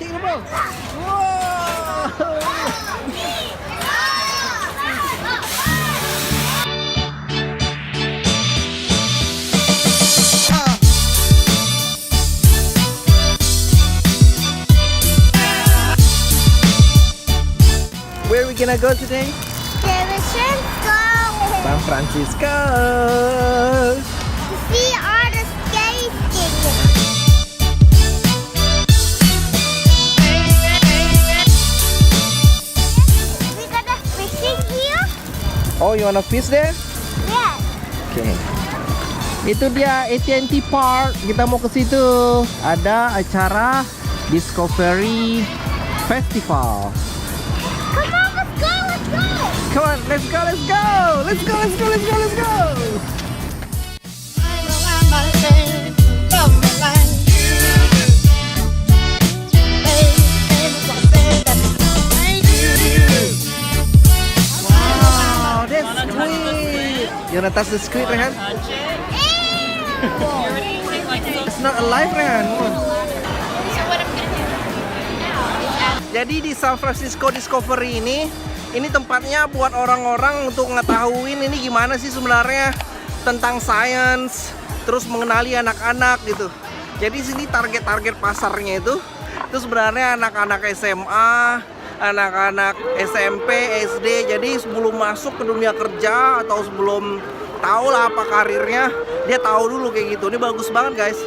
kick the ball. Wow. Where are we gonna go today? San Francisco. To see all the skating. We got a fishing here? Oh, you wanna fish there? Yes. Okay. Itu dia AT&T Park. Kita mau ke situ. Ada acara Discovery Festival. Come on, let's go, let's go. Come on, let's go, let's go. Let's go, let's go, let's go, let's go. Wow, that's sweet. You wanna touch the squid, Rehan? It's not alive, Rehan. Jadi di San Francisco Discovery ini tempatnya buat orang-orang untuk ngetahuin ini gimana sih sebenarnya tentang sains, terus mengenali anak-anak gitu. Jadi sini target pasarnya itu sebenarnya anak-anak SMA, anak-anak SMP, SD. Jadi sebelum masuk ke dunia kerja atau sebelum tahu lah apa karirnya, dia tahu dulu kayak gitu. Ini bagus banget, guys.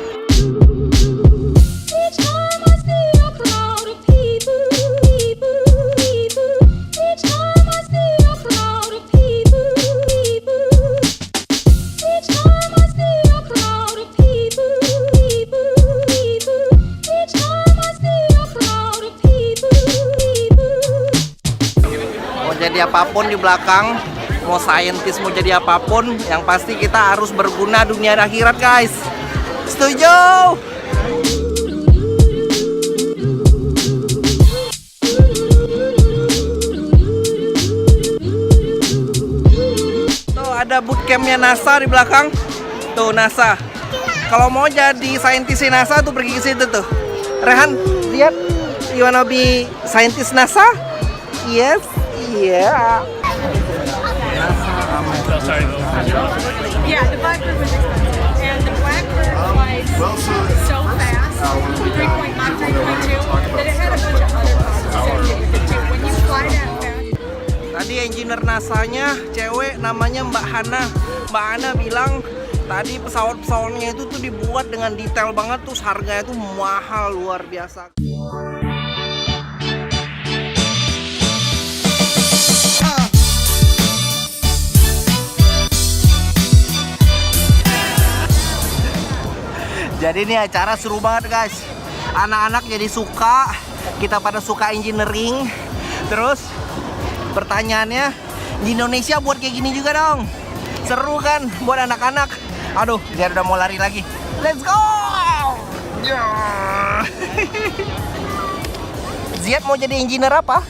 Jadi apapun di belakang, mau saintis mau jadi apapun, yang pasti kita harus berguna dunia dan akhirat, guys. Setuju? Tuh ada bootcampnya NASA di belakang. Tuh NASA. Kalau mau jadi saintis NASA tuh pergi ke situ tuh. Rehan, lihat. You wanna be scientist NASA? Yes. Yeah. Yeah, the Blackbird was expensive, and the Blackbird flies so fast, 3.1, 3.2, that it had a bunch of other problems associated with it too. When you fly that fast. Tadi engineer NASA-nya cewek namanya Mbak Hana. Mbak Hana bilang tadi pesawat-pesawatnya itu tuh dibuat dengan detail banget, terus harganya tuh mahal luar biasa. Jadi ini acara seru banget, guys. Anak-anak jadi suka, kita pada suka engineering. Terus pertanyaannya, di Indonesia buat kayak gini juga dong. Seru kan buat anak-anak. Aduh, dia udah mau lari lagi. Let's go! Ziad mau jadi engineer apa?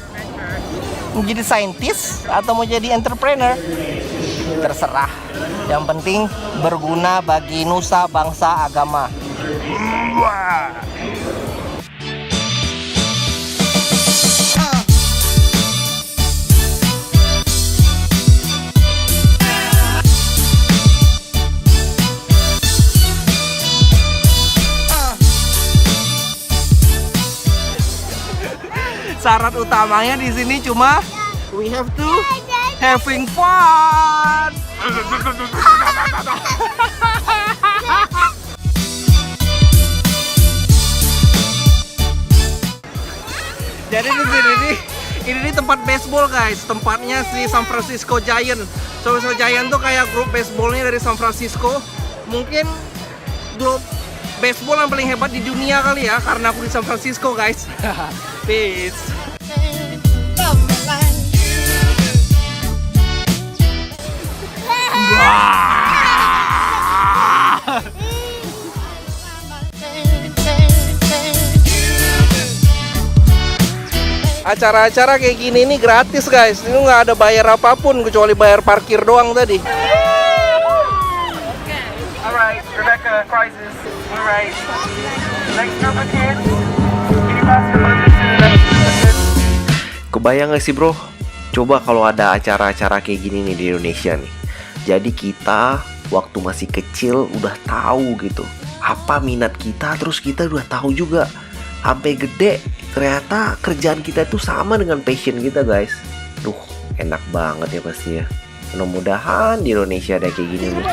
Mau jadi saintis atau mau jadi entrepreneur? Terserah. Yang penting berguna bagi nusa, bangsa, agama. Syarat utamanya di sini cuma we have to having fun. Jadi di sini ini tempat baseball, guys. Tempatnya si San Francisco Giant. San Francisco Giant tuh kayak grup baseballnya dari San Francisco. Mungkin grup baseball yang paling hebat di dunia kali ya, karena aku di San Francisco, guys. Peace. Acara-acara kayak gini ini gratis, guys. Ini nggak ada bayar apapun kecuali bayar parkir doang tadi. Alright, Rebecca, crisis. Alright. Next group of kids. Can you pass your Kebayang gak sih bro? Coba kalau ada acara-acara kayak gini nih di Indonesia nih. Jadi kita waktu masih kecil udah tahu gitu apa minat kita, terus kita udah tahu juga sampai gede ternyata kerjaan kita tuh sama dengan passion kita guys. Duh, enak banget ya pasti ya. Mudah-mudahan di Indonesia ada kayak gini nih.